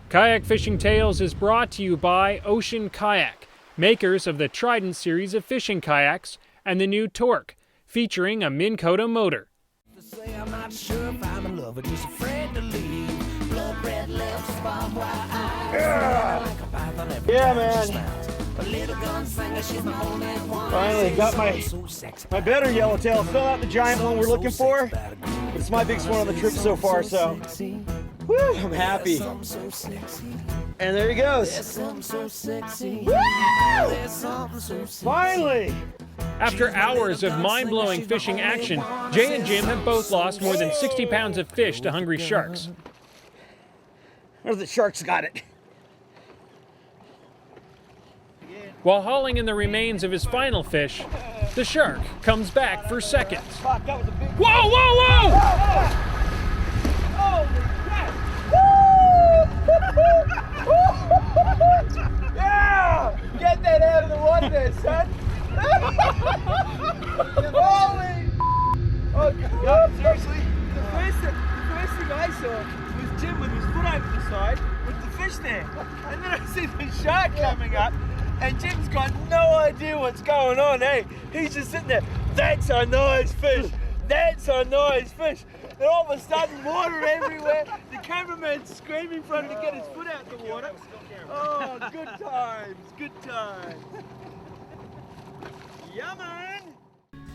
Kayak Fishing Tales is brought to you by Ocean Kayak, makers of the Trident series of fishing kayaks and the new Torque, featuring a Minn Kota motor. I'm not sure if I'm in love, but just afraid to leave. Blood red lips, barbed wire eyes. Like a python every time man. she smiles. A little gunslinger, she's my only one. Finally got my better yellowtail. Still not the giant one we're looking for, but it's my biggest one on the trip so far, so woo, I'm happy. And there he goes. Woo! Finally! After hours of mind-blowing fishing action, Jay and Jim have both lost more than 60 pounds of fish to hungry sharks. Where's the sharks got it? While hauling in the remains of his final fish, the shark comes back for seconds. Fuck, that was a big... Whoa, whoa, whoa! Holy crap! Yeah! Get that out of the water there, son! Holy! Oh, God, seriously? The first thing I saw was Jim with his foot over the side with the fish there. And then I see the shark coming up, and Jim's got no idea what's going on, hey? He's just sitting there, that's a nice fish! That's a nice fish! And all of a sudden, water everywhere. The cameraman's screaming for him to get his foot out the water. Oh, good times, good times. Yeah, man!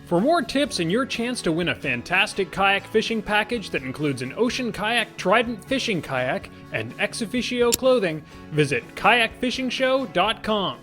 For more tips and your chance to win a fantastic kayak fishing package that includes an Ocean Kayak Trident fishing kayak and ex officio clothing, visit KayakFishing.com.